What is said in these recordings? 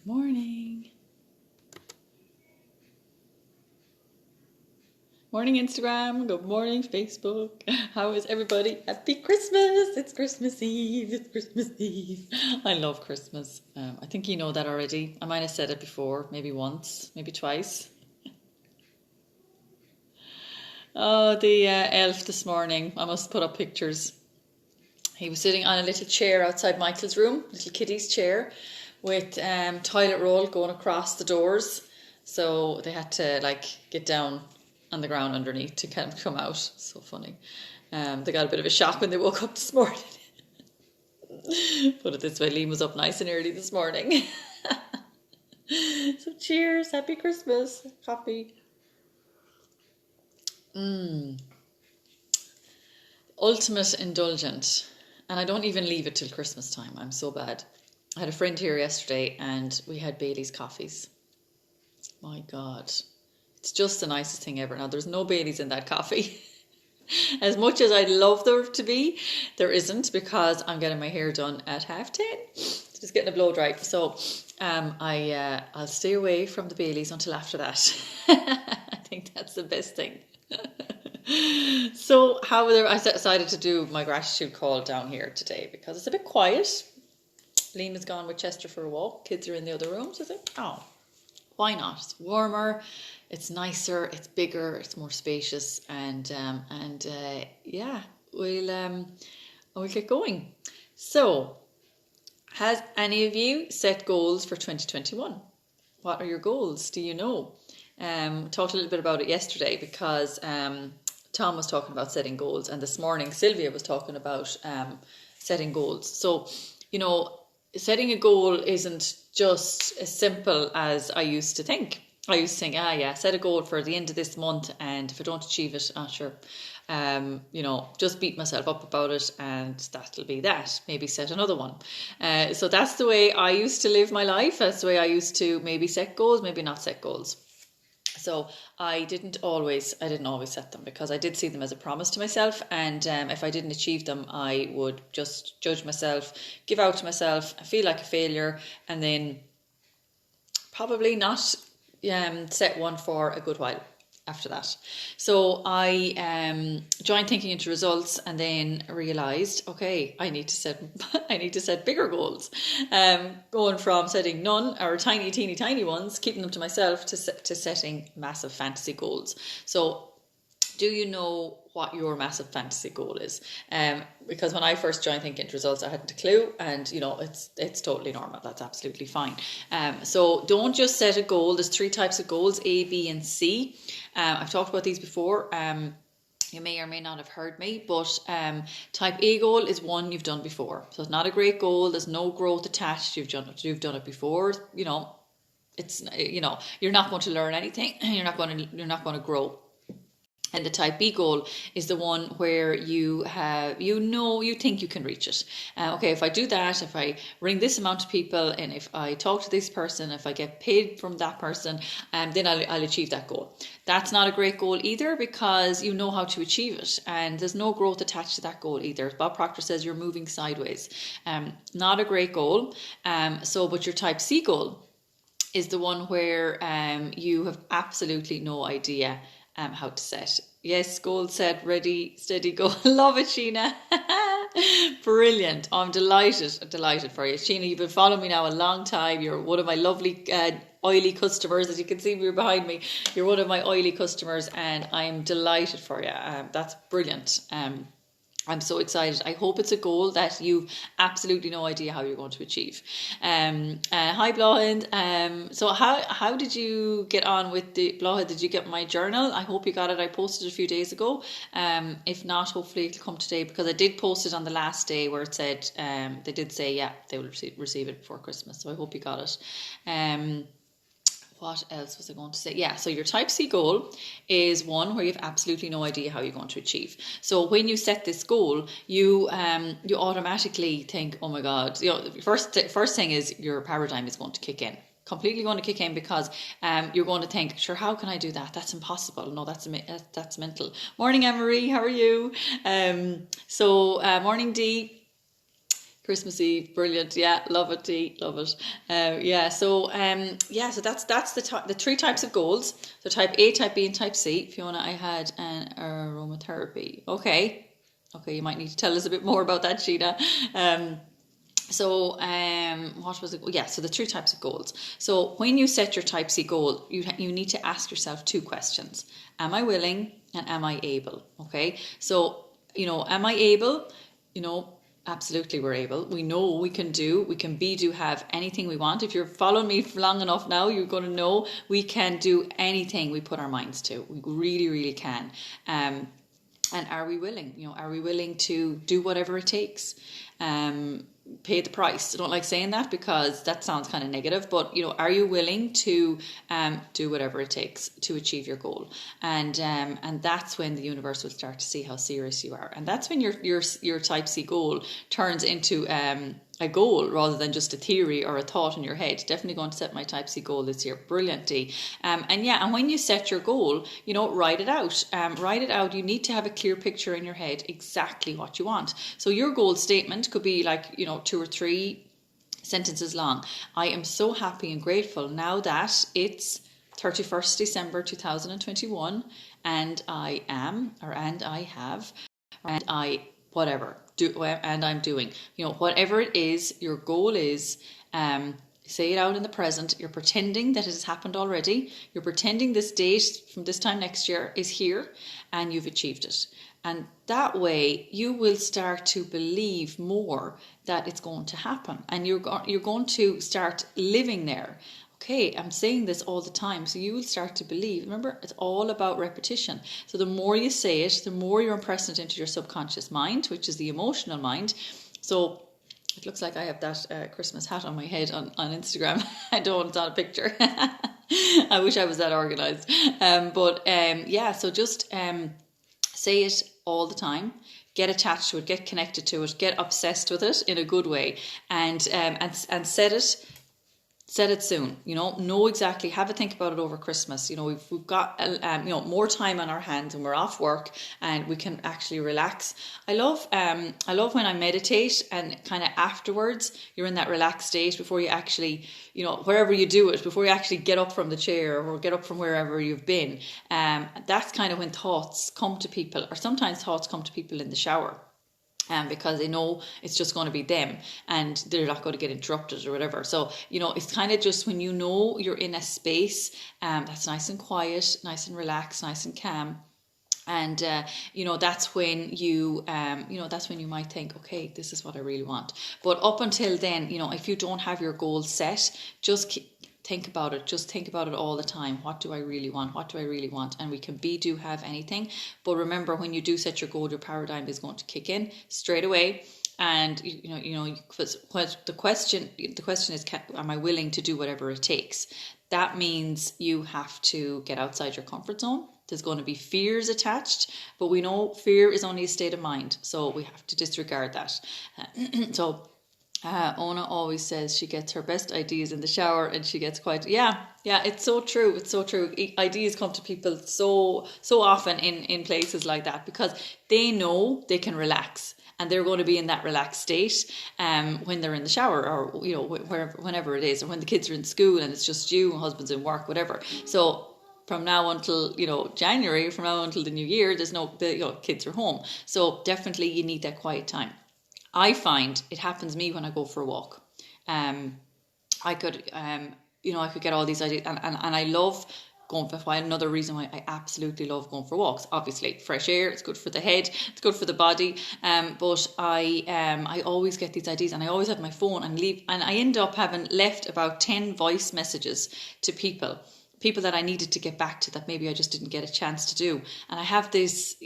Morning. Morning, Instagram. Good morning, Facebook. How is everybody? Happy Christmas. It's Christmas Eve. It's Christmas Eve. I love Christmas. I think you know that already. I might have said it before, maybe once, maybe twice. Oh, the elf this morning. I must put up pictures. He was sitting on a little chair outside Michael's room, little kiddie's chair, with toilet roll going across the doors. So they had to get down on the ground underneath to kind of come out. So funny. They got a bit of a shock when they woke up this morning. Put it this way, Liam was up nice and early this morning. So cheers, happy Christmas, coffee. Ultimate indulgent. And I don't even leave it till Christmas time. I'm so bad. I had a friend here yesterday and we had Bailey's coffees. My God. It's just the nicest thing ever. Now, there's no Bailey's in that coffee. As much as I'd love there to be, there isn't, because I'm getting my hair done at 10:30. Just getting a blow dry. So I'll stay away from the Baileys until after that. I think that's the best thing. So I decided to do my gratitude call down here today because it's a bit quiet. Liam has gone with Chester for a walk. Kids are in the other rooms. I think, oh, why not? It's warmer, it's nicer, it's bigger, it's more spacious, and yeah, we'll get going. So, has any of you set goals for 2021? What are your goals? Do you know? Talked a little bit about it yesterday because Tom was talking about setting goals, and this morning Sylvia was talking about setting goals. So, setting a goal isn't just as simple as I used to think. I used to think, set a goal for the end of this month, and if I don't achieve it, sure. Just beat myself up about it, and that'll be that. Maybe set another one. So that's the way I used to live my life. That's the way I used to maybe set goals, maybe not set goals. So I didn't always set them, because I did see them as a promise to myself, and if I didn't achieve them, I would just judge myself, give out to myself, feel like a failure, and then probably not set one for a good while after that. So I joined Thinking into Results, and then realized, okay, I need to set bigger goals. Going from setting none or teeny tiny ones, keeping them to myself, to setting massive fantasy goals. So do you know what your massive fantasy goal is? Because when I first joined Thinking into Results, I hadn't a clue, and it's totally normal. That's absolutely fine. So don't just set a goal. There's 3 types of goals: A, B, and C. I've talked about these before. You may or may not have heard me, but type A goal is one you've done before. So it's not a great goal. There's no growth attached. You've done it before. It's you're not going to learn anything. You're not going to grow. And the type B goal is the one where you think you can reach it. Okay, if I do that, if I ring this amount of people, and if I talk to this person, if I get paid from that person, then I'll achieve that goal. That's not a great goal either, because you know how to achieve it, and there's no growth attached to that goal either. Bob Proctor says you're moving sideways. Not a great goal. But your type C goal is the one where you have absolutely no idea how to set. Yes, goal set, ready, steady, go. Love it, Sheena. Brilliant. I'm delighted for you. Sheena, you've been following me now a long time. You're one of my lovely oily customers. As you can see, you're behind me. You're one of my oily customers, and I'm delighted for you. That's brilliant. I'm so excited. I hope it's a goal that you've absolutely no idea how you're going to achieve. Hi, Blahid. So how did you get on with the Blahid? Did you get my journal? I hope you got it. I posted it a few days ago. If not, hopefully it'll come today, because I did post it on the last day where it said, they did say, they will receive it before Christmas. So I hope you got it. What else was I going to say? Yeah, so your type C goal is one where you have absolutely no idea how you're going to achieve. So when you set this goal, you automatically think, oh my God, first thing is your paradigm is going to kick in. Completely going to kick in, because you're going to think, sure, how can I do that? That's impossible. No, that's mental. Morning, Anne-Marie, how are you? Morning, Dee. Christmas Eve, brilliant. Yeah, love it, Dee, love it. So that's the three types of goals. So type A, type B, and type C. Fiona, I had an aromatherapy. Okay, you might need to tell us a bit more about that, Sheena. What was it? Yeah, so the three types of goals. So when you set your type C goal, you need to ask yourself two questions. Am I willing and am I able? Okay, so, am I able? Absolutely we're able. We know we can have anything we want. If you're following me for long enough now, you're going to know we can do anything we put our minds to. We really, really can. And are we willing? Are we willing to do whatever it takes? Pay the price. I don't like saying that because that sounds kind of negative, but are you willing to do whatever it takes to achieve your goal? And that's when the universe will start to see how serious you are, and that's when your type C goal turns into a goal rather than just a theory or a thought in your head. Definitely going to set my type C goal this year. Brilliant, Dee. And when you set your goal, write it out. Write it out. You need to have a clear picture in your head exactly what you want. So your goal statement could be like 2 or 3 sentences long. I am so happy and grateful now that it's 31st December 2021 and I am, or and I have, and I whatever do, and I'm doing, whatever it is your goal is. Say it out in the present. You're pretending that it has happened already. You're pretending this date from this time next year is here and you've achieved it. And that way you will start to believe more that it's going to happen, and you're going to start living there. Okay, I'm saying this all the time, so you will start to believe. Remember, it's all about repetition. So the more you say it, the more you're impressing it into your subconscious mind, which is the emotional mind. So it looks like I have that Christmas hat on my head on Instagram. I don't, it's not a picture. I wish I was that organized. So just say it all the time. Get attached to it, get connected to it, get obsessed with it in a good way, and set it soon. Know exactly. Have a think about it over Christmas. We've got more time on our hands and we're off work and we can actually relax. I love when I meditate and kind of afterwards you're in that relaxed state before you actually, wherever you do it, before you actually get up from the chair or get up from wherever you've been. That's kind of when thoughts come to people, or sometimes thoughts come to people in the shower. Because they know it's just going to be them and they're not going to get interrupted or whatever. So, it's kind of just when you're in a space that's nice and quiet, nice and relaxed, nice and calm. And, that's when you might think, okay, this is what I really want. But up until then, if you don't have your goals set, just think about it. Just think about it all the time. What do I really want? What do I really want? And we can do have anything. But remember, when you do set your goal, your paradigm is going to kick in straight away. And the question is, am I willing to do whatever it takes? That means you have to get outside your comfort zone. There's going to be fears attached, but we know fear is only a state of mind, so we have to disregard that. Ona always says she gets her best ideas in the shower and she gets quiet. Yeah, it's so true. It's so true. Ideas come to people so often in places like that because they know they can relax and they're going to be in that relaxed state when they're in the shower or whenever it is, or when the kids are in school and it's just you, husband's in work, whatever. So from now until January, from now until the new year, there's kids are home. So definitely you need that quiet time. I find it happens to me when I go for a walk. I could get all these ideas, and I love going for. Another reason why I absolutely love going for walks. Obviously, fresh air. It's good for the head. It's good for the body. But I always get these ideas, and I always have my phone and I end up having left about 10 voice messages to people that I needed to get back to that maybe I just didn't get a chance to do. And I have this,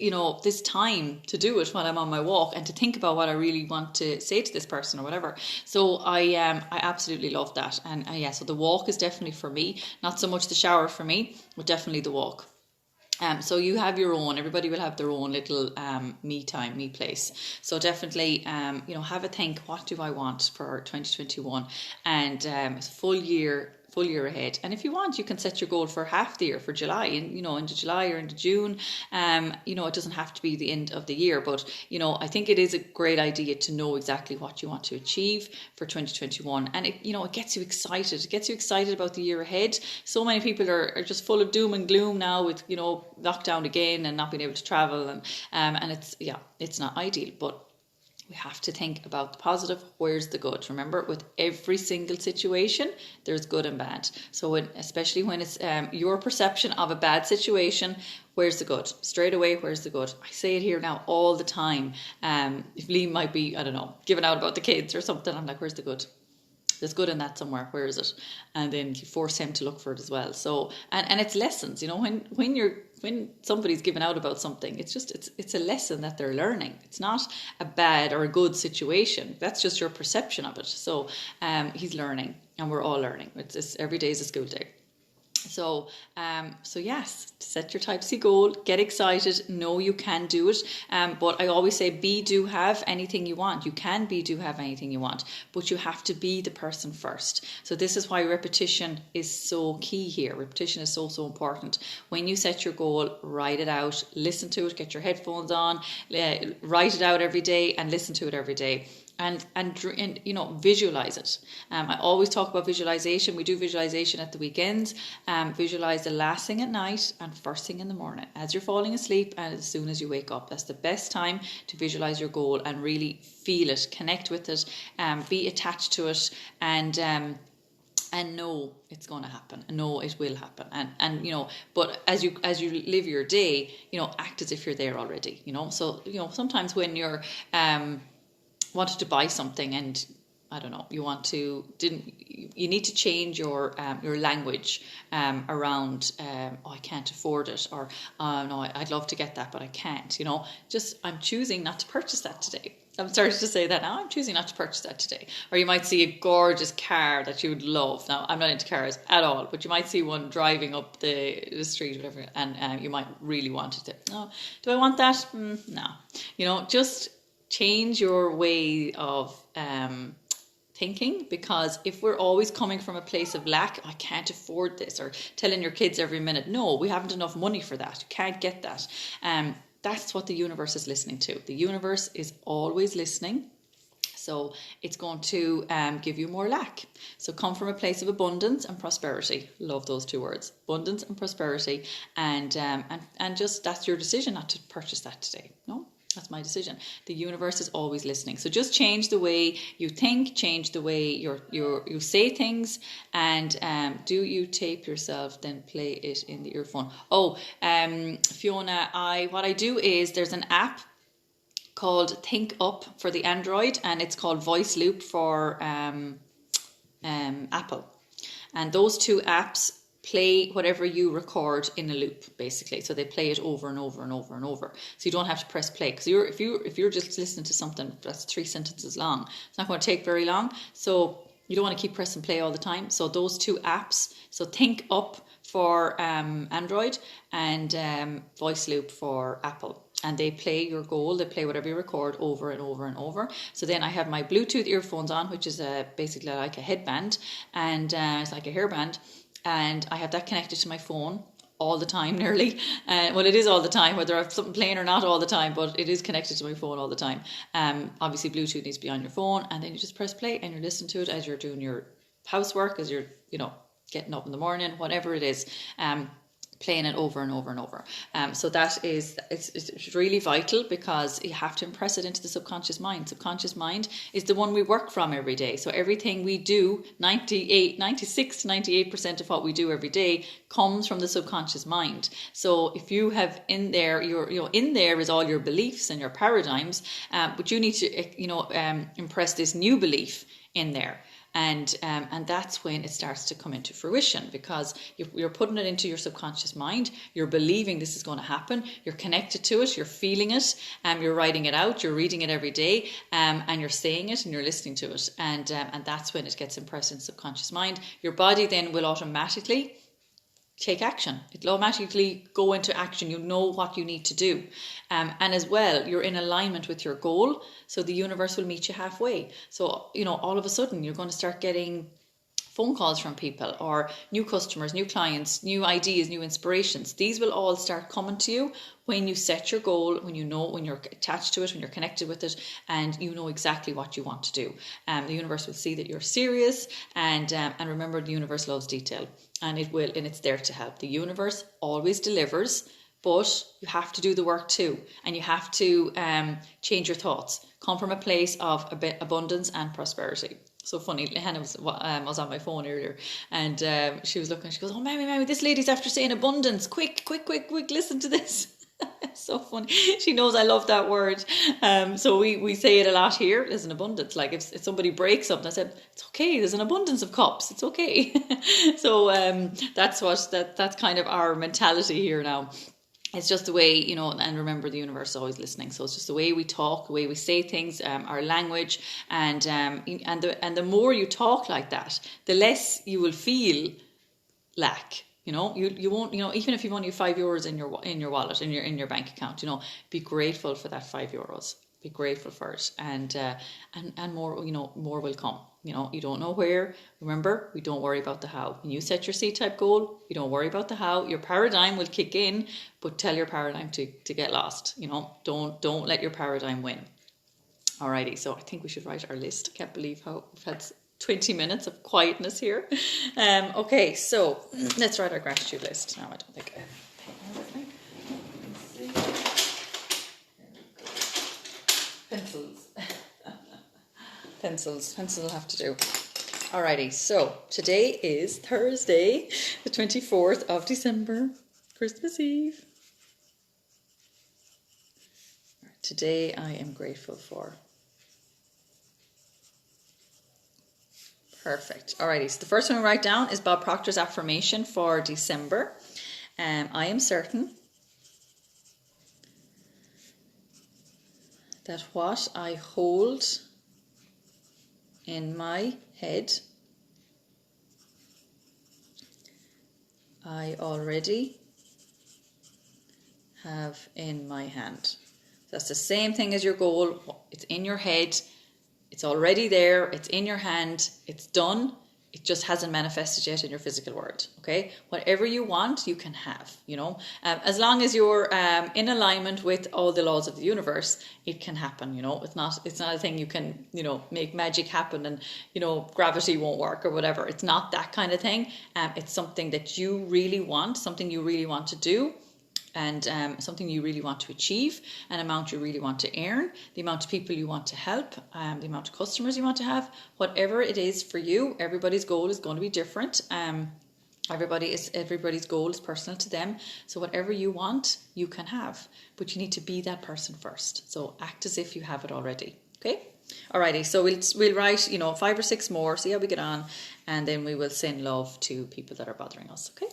this time to do it while I'm on my walk and to think about what I really want to say to this person or whatever. So I absolutely love that. And so the walk is definitely for me, not so much the shower for me, but definitely the walk. So you have your own, everybody will have their own little me time, me place. So definitely, have a think, what do I want for 2021? And full full year ahead. And if you want, you can set your goal for half the year, for July, and into July or into June. It doesn't have to be the end of the year, but I think it is a great idea to know exactly what you want to achieve for 2021, and it gets you excited. It gets you excited about the year ahead. So many people are just full of doom and gloom now with lockdown again and not being able to travel, and it's not ideal, but we have to think about the positive. Where's the good? Remember, with every single situation, there's good and bad. So especially when it's your perception of a bad situation, where's the good? Straight away, where's the good? I say it here now all the time. If Liam might be, I don't know, giving out about the kids or something, I'm like, where's the good? There's good in that somewhere. Where is it? And then you force him to look for it as well. So, and it's lessons, when somebody's giving out about something, it's a lesson that they're learning. It's not a bad or a good situation. That's just your perception of it. So, he's learning, and we're all learning. It's every day is a school day. So yes, set your type C goal, get excited, know you can do it. But I always say do have anything you want. You can do have anything you want, but you have to be the person first. So this is why repetition is so key here. Repetition is so important. When you set your goal, write it out, listen to it, get your headphones on, write it out every day and listen to it every day. And visualize it. I always talk about visualization. We do visualization at the weekends. Visualize the last thing at night and first thing in the morning, as you're falling asleep and as soon as you wake up. That's the best time to visualize your goal and really feel it, connect with it, be attached to it, and know it's going to happen, and know it will happen, and but as you live your day, act as if you're there already. So sometimes when you're wanted to buy something and I don't know, you need to change your language around I can't afford it, or no, I'd love to get that but I can't. I'm choosing not to purchase that today. I'm starting to say that now. I'm choosing not to purchase that today. Or you might see a gorgeous car that you would love. Now, I'm not into cars at all, but you might see one driving up the street, whatever, and you might really want it. No, do I want that? No. Just change your way of thinking, because if we're always coming from a place of lack, I can't afford this, or telling your kids every minute, no, we haven't enough money for that, you can't get that. That's what the universe is listening to. The universe is always listening. So it's going to give you more lack. So come from a place of abundance and prosperity. Love those two words, abundance and prosperity. And just that's your decision not to purchase that today. No. That's my decision. The universe is always listening. So just change the way you think, change the way you say things, and do you tape yourself, then play it in the earphone. Fiona, what I do is there's an app called Think Up for the Android, and it's called Voice Loop for Apple. And those two apps play whatever you record in a loop, basically. So they play it over and over and over and over. So you don't have to press play, because if you're just listening to something that's 3 sentences long, it's not going to take very long. So you don't want to keep pressing play all the time. So those two apps, so Think Up for Android and Voice Loop for Apple. And they play your goal, they play whatever you record over and over and over. So then I have my Bluetooth earphones on, which is basically like a headband, and it's like a hairband. And I have that connected to my phone all the time, nearly. Well, it is all the time, whether I have something playing or not all the time, but it is connected to my phone all the time. Obviously, Bluetooth needs to be on your phone, and then you just press play and you're listening to it as you're doing your housework, as you're, getting up in the morning, whatever it is. Playing it over and over and over. So that is, it's really vital, because you have to impress it into the subconscious mind. Subconscious mind is the one we work from every day. So everything we do, 96 to 98% of what we do every day comes from the subconscious mind. So if you have in there, in there is all your beliefs and your paradigms, but you need to, impress this new belief in there. And that's when it starts to come into fruition, because you're putting it into your subconscious mind. You're believing this is going to happen. You're connected to it. You're feeling it. You're writing it out. You're reading it every day. And you're saying it and you're listening to it. And that's when it gets impressed in subconscious mind. Your body then will automatically take action. It'll automatically go into action. You know what you need to do. And as well, you're in alignment with your goal. So the universe will meet you halfway. So, all of a sudden you're going to start getting phone calls from people, or new customers, new clients, new ideas, new inspirations. These will all start coming to you when you set your goal, when you know, when you're attached to it, when you're connected with it, and you know exactly what you want to do. The universe will see that you're serious, and remember, the universe loves detail, and it's there to help. The universe always delivers, but you have to do the work too, and you have to change your thoughts. Come from a place of abundance and prosperity. So funny, Hannah was on my phone earlier, and she was looking, she goes, "Oh, Mammy, this lady's after saying abundance. Quick, listen to this." So funny. She knows I love that word. So we say it a lot here. There's an abundance. Like if somebody breaks something, I said, it's okay. There's an abundance of cups. It's okay. So that's kind of our mentality here now. It's just the way, and remember, the universe is always listening. So it's just the way we talk, the way we say things, our language, and the more you talk like that, the less you will feel lack. You won't. Even if you've only €5 in your wallet, in your bank account, be grateful for that €5. Be grateful for it, and more. More will come. You don't know where. Remember, we don't worry about the how. When you set your C-type goal, you don't worry about the how. Your paradigm will kick in, but tell your paradigm to get lost. Don't let your paradigm win. Alrighty, so I think we should write our list. I can't believe how we've had 20 minutes of quietness here. Okay, so let's write our gratitude list. Now, I don't think I have a pen with me. Pencils will have to do. Alrighty, so today is Thursday, the 24th of December, Christmas Eve. Today I am grateful for. Perfect. Alrighty, so the first one we write down is Bob Proctor's affirmation for December. I am certain that what I hold in my head, I already have in my hand. That's the same thing as your goal. It's in your head. It's already there. It's in your hand. It's done. It just hasn't manifested yet in your physical world. Okay, whatever you want, you can have. As long as you're in alignment with all the laws of the universe, it can happen. It's not a thing you can make magic happen and gravity won't work or whatever. It's not that kind of thing. It's something that you really want, something you really want to do. And something you really want to achieve, an amount you really want to earn, the amount of people you want to help, the amount of customers you want to have, whatever it is for you. Everybody's goal is going to be different. Everybody's goal is personal to them. So whatever you want, you can have, but you need to be that person first. So act as if you have it already. Okay. Alrighty. So we'll write 5 or 6 more. See how we get on, and then we will send love to people that are bothering us. Okay.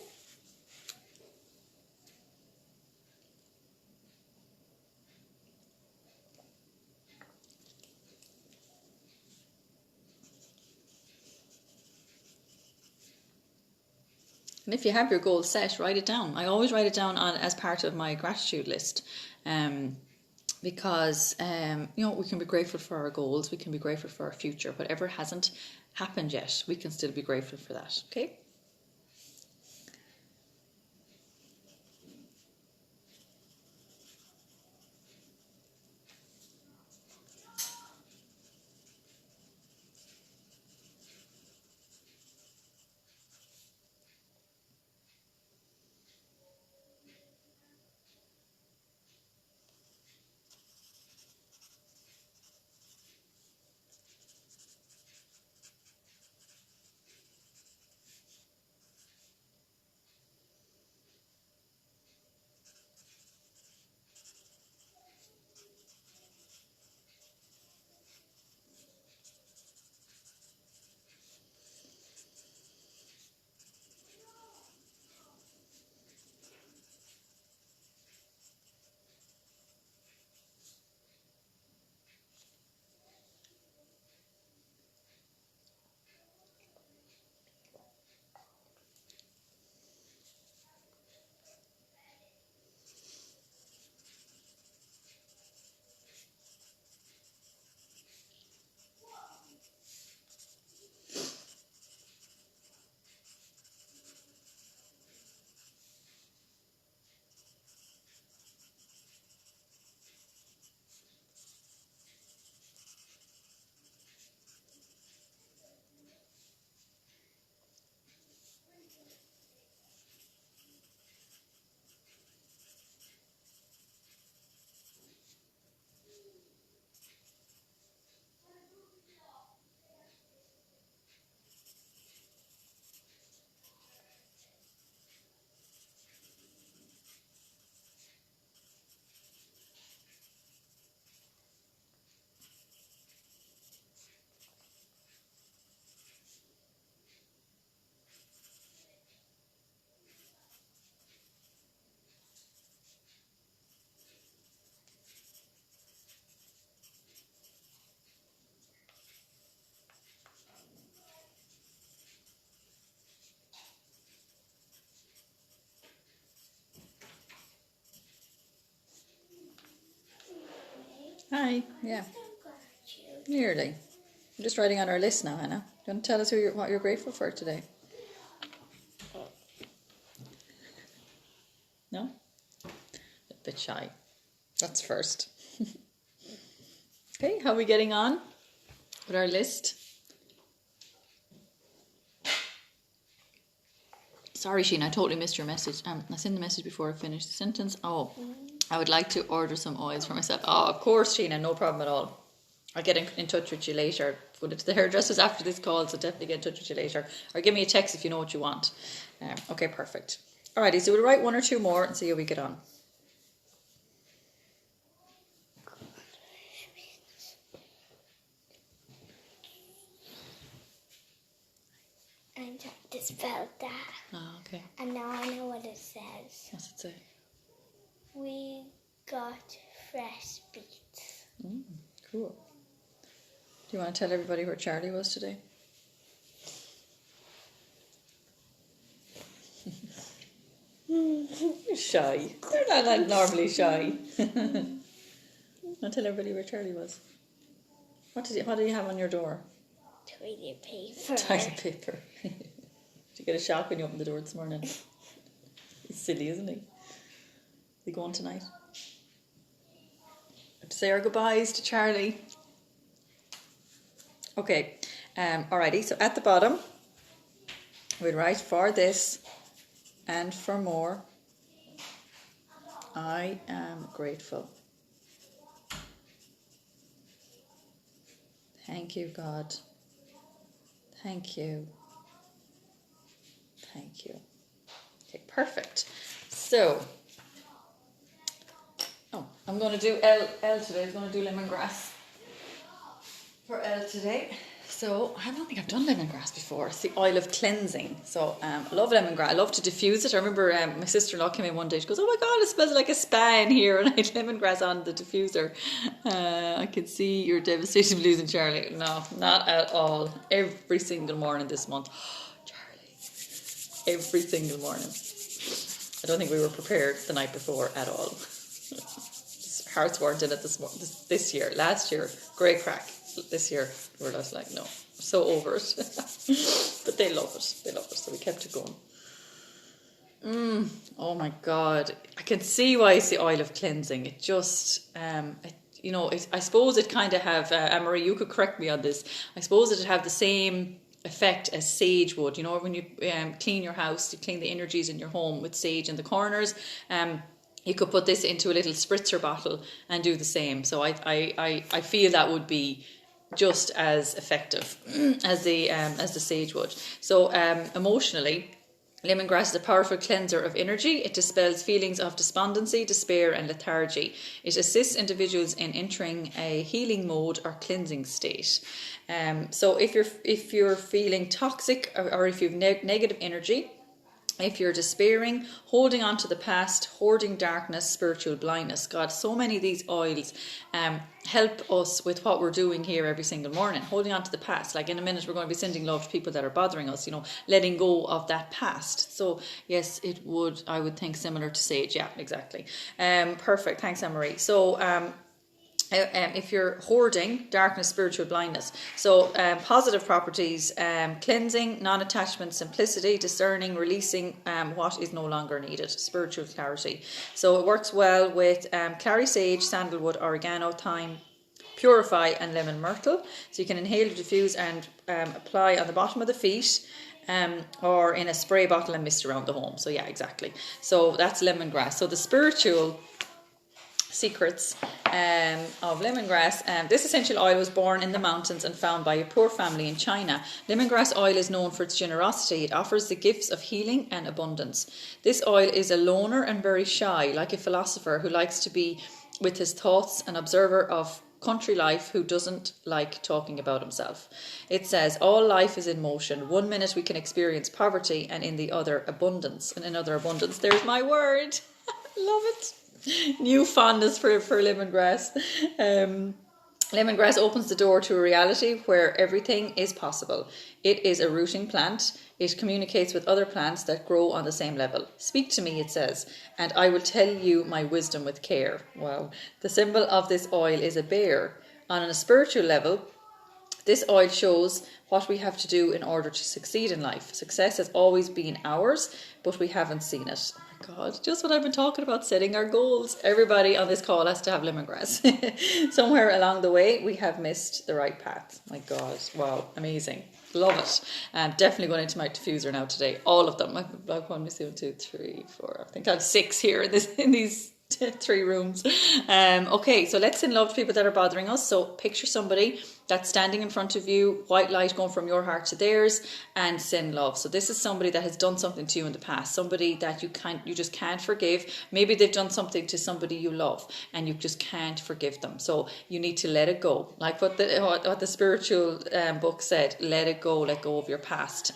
And if you have your goal set, write it down. I always write it down as part of my gratitude list, because we can be grateful for our goals. We can be grateful for our future. Whatever hasn't happened yet, we can still be grateful for that. Okay. Hi. Yeah. Nearly. I'm just writing on our list now, Hannah. Do you want to tell us what you're grateful for today? No? A bit shy. That's first. Okay, how are we getting on with our list? Sorry, Sheen, I totally missed your message. I sent the message before I finished the sentence. Oh, I would like to order some oils for myself. Oh, of course, Sheena, no problem at all. I'll get in touch with you later. Go to the hairdressers after this call, so definitely get in touch with you later. Or give me a text if you know what you want. Okay, perfect. Alrighty, so we'll write one or two more and see how we get on. I'm trying to spell that. Oh, okay. And now I know what it says. What's it say? We got fresh beets. Cool. Do you want to tell everybody where Charlie was today? You're shy. You're not normally shy. I'll tell everybody where Charlie was. What do you have on your door? Toilet paper. Toilet paper. Did you get a shock when you opened the door this morning? He's silly, isn't he? Is he going tonight? Have to say our goodbyes to Charlie. Okay. Alrighty. So at the bottom, we'll write for this and for more. I am grateful. Thank you, God. Thank you. Thank you. Okay, perfect. So, I'm going to do L today. I'm going to do lemongrass for L today. So, I don't think I've done lemongrass before. It's the oil of cleansing. So, I love lemongrass. I love to diffuse it. I remember my sister-in-law came in one day. She goes, oh my God, it smells like a spa in here. And I had lemongrass on the diffuser. I can see you're devastated losing Charlie. No, not at all. Every single morning this month. Charlie. Every single morning. I don't think we were prepared the night before at all. Hearts weren't in it this year. Last year, great crack. This year, we were just like, no, so over it. But they love it. They love it. So we kept it going. Oh my God. I can see why it's the oil of cleansing. It just, I suppose it kind of have, Anne-Marie, you could correct me on this. I suppose it'd have the same effect as sage would. You know, when you clean your house, you clean the energies in your home with sage in the corners. You could put this into a little spritzer bottle and do the same. So I feel that would be just as effective as the sage would. So emotionally, lemongrass is a powerful cleanser of energy. It dispels feelings of despondency, despair and lethargy. It assists individuals in entering a healing mode or cleansing state. So if you're feeling toxic or if you've negative energy, if you're despairing, holding on to the past, hoarding darkness, spiritual blindness. God, so many of these oils help us with what we're doing here every single morning. Holding on to the past. Like in a minute, we're going to be sending love to people that are bothering us, letting go of that past. So yes, I would think similar to sage. Yeah, exactly. Perfect. Thanks, Anne-Marie. So, if you're hoarding, darkness, spiritual blindness. So positive properties, cleansing, non-attachment, simplicity, discerning, releasing what is no longer needed, spiritual clarity. So it works well with clary sage, sandalwood, oregano, thyme, purify and lemon myrtle. So you can inhale, diffuse and apply on the bottom of the feet. Or in a spray bottle and mist around the home. So yeah, exactly. So that's lemongrass. So the spiritual secrets of lemongrass. This essential oil was born in the mountains and found by a poor family in China. Lemongrass oil is known for its generosity. It offers the gifts of healing and abundance. This oil is a loner and very shy, like a philosopher who likes to be with his thoughts, an observer of country life who doesn't like talking about himself. It says, all life is in motion. 1 minute we can experience poverty and in the other abundance. And in other abundance, there's my word. Love it. New fondness for lemongrass. Lemongrass opens the door to a reality where everything is possible. It is a rooting plant. It communicates with other plants that grow on the same level. Speak to me, it says, and I will tell you my wisdom with care. Wow. The symbol of this oil is a bear. On a spiritual level, this oil shows what we have to do in order to succeed in life. Success has always been ours, but we haven't seen it. Oh my God, just what I've been talking about, setting our goals. Everybody on this call has to have lemongrass. Somewhere along the way, we have missed the right path. My God, wow, amazing. Love it. Definitely going into my diffuser now today. All of them. I've 1, 2, 3, 4. I think I have 6 here in these 3 rooms. Okay, so let's send love to people that are bothering us. So picture somebody that's standing in front of you, white light going from your heart to theirs, and send love. So this is somebody that has done something to you in the past, somebody that you just can't forgive. Maybe they've done something to somebody you love and you just can't forgive them. So you need to let it go. Like what the spiritual book said, let it go, let go of your past.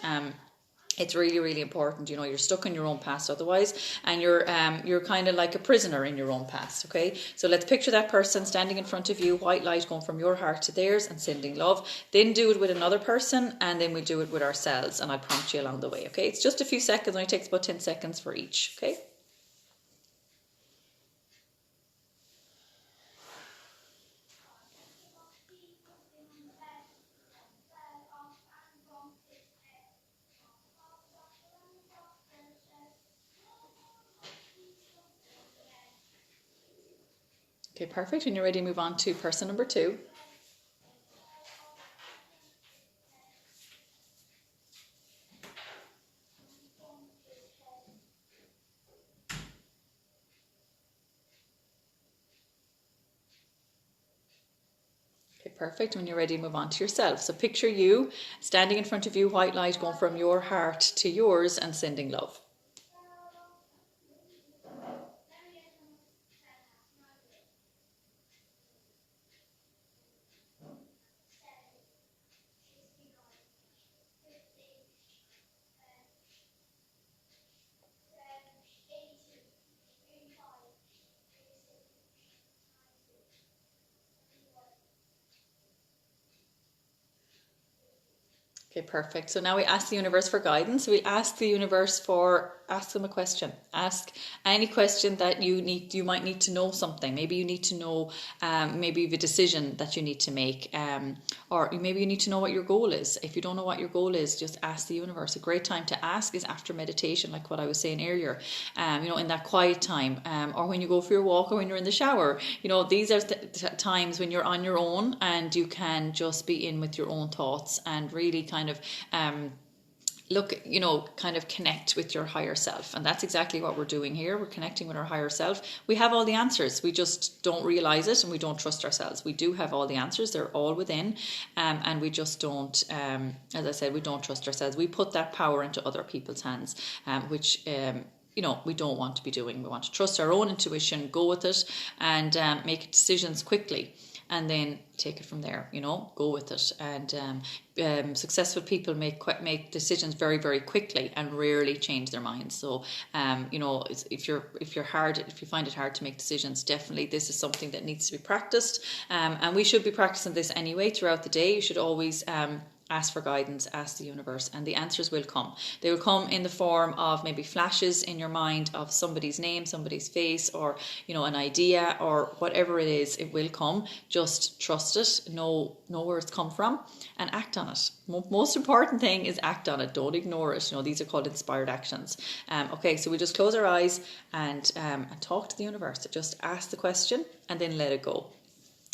It's really, really important. You're stuck in your own past otherwise, and you're kind of like a prisoner in your own past. Okay, so let's picture that person standing in front of you, white light going from your heart to theirs, and sending love. Then do it with another person, and then we do it with ourselves, and I'll prompt you along the way. Okay, it's just a few seconds. It only takes about 10 seconds for each. Okay. Okay, perfect. When you're ready, move on to person number 2. Okay, perfect. When you're ready, move on to yourself. So picture you standing in front of you, white light going from your heart to yours, and sending love. Okay, perfect. So now we ask the universe for guidance. We ask the universe ask them a question. Ask any question that you might need to know something. Maybe you need to know, maybe the decision that you need to make, or maybe you need to know what your goal is. If you don't know what your goal is, just ask the universe. A great time to ask is after meditation, like what I was saying earlier. In that quiet time, or when you go for your walk, or when you're in the shower. These are times when you're on your own and you can just be in with your own thoughts and really kind of kind of connect with your higher self. And that's exactly what we're doing here. We're connecting with our higher self. We have all the answers. We just don't realize it, and we don't trust ourselves. We do have all the answers. They're all within. And we just don't, as I said, we don't trust ourselves. We put that power into other people's hands, which we don't want to be doing. We want to trust our own intuition, go with it, and make decisions quickly. And then take it from there, go with it. And successful people make decisions very, very quickly and rarely change their minds. So, if you find it hard to make decisions, definitely this is something that needs to be practiced. And we should be practicing this anyway throughout the day. You should always ask for guidance, ask the universe, and the answers will come. They will come in the form of maybe flashes in your mind of somebody's name, somebody's face, or an idea, or whatever it is. It will come. Just trust it, know where it's come from, and act on it. Most important thing is act on it. Don't ignore it. These are called inspired actions. Okay, so we just close our eyes and talk to the universe. Just ask the question and then let it go.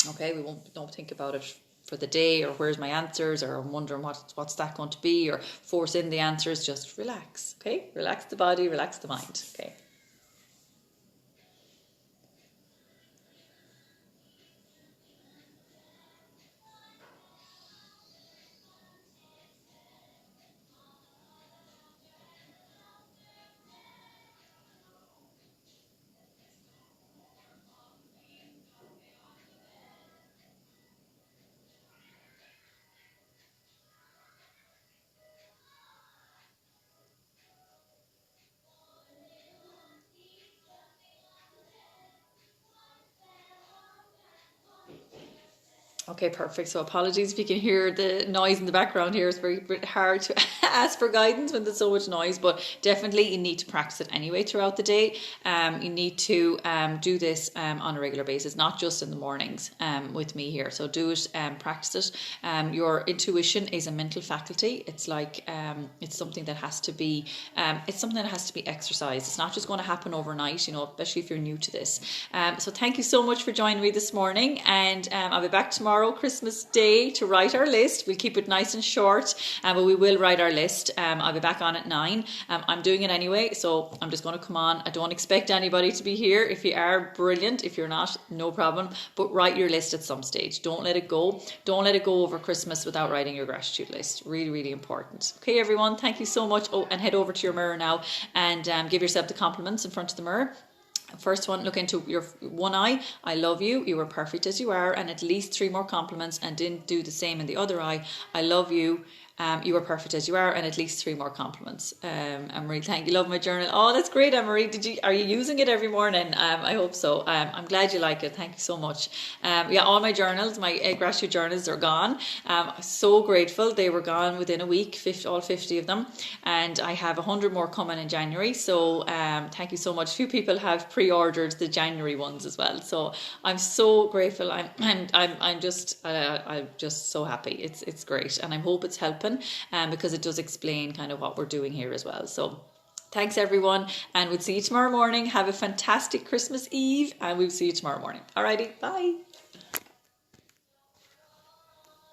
Okay, don't think about it for the day, or where's my answers, or I'm wondering what's that going to be, or force in the answers. Just relax. Okay, relax the body, relax the mind. Okay. Okay, perfect. So apologies if you can hear the noise in the background here. It's very hard to ask for guidance when there's so much noise, but definitely you need to practice it anyway throughout the day. You need to do this on a regular basis, not just in the mornings with me here. So do it, practice it. Your intuition is a mental faculty. It's like it's something that has to be exercised. It's not just going to happen overnight, you know, especially if you're new to this. So thank you so much for joining me this morning, and I'll be back tomorrow, Christmas Day, to write our list. We'll keep it nice and short, but we will write our list. I'll be back on at 9. I'm doing it anyway, so I'm just going to come on. I don't expect anybody to be here. If you are, brilliant. If you're not, no problem. But write your list at some stage. Don't let it go. Don't let it go over Christmas without writing your gratitude list. Really, really important. Okay, everyone, thank you so much. Oh, and head over to your mirror now and give yourself the compliments in front of the mirror. First one, look into your one eye. I love you. You are perfect as you are. And at least 3 more compliments, and didn't do the same in the other eye. I love you. You are perfect as you are, and at least 3 more compliments. Anne-Marie, thank you. Love my journal. Oh, that's great, Anne-Marie. Are you using it every morning? I hope so. I'm glad you like it. Thank you so much. Yeah, all my journals, my gratitude journals, are gone. So grateful. They were gone within a week, all 50 of them, and I have 100 more coming in January. So thank you so much. A few people have pre-ordered the January ones as well. So I'm so grateful. I'm just so happy. It's great, and I hope it's helping. Because it does explain kind of what we're doing here as well. So thanks everyone, and we'll see you tomorrow morning. Have a fantastic Christmas Eve, and we'll see you tomorrow morning. Alrighty, bye.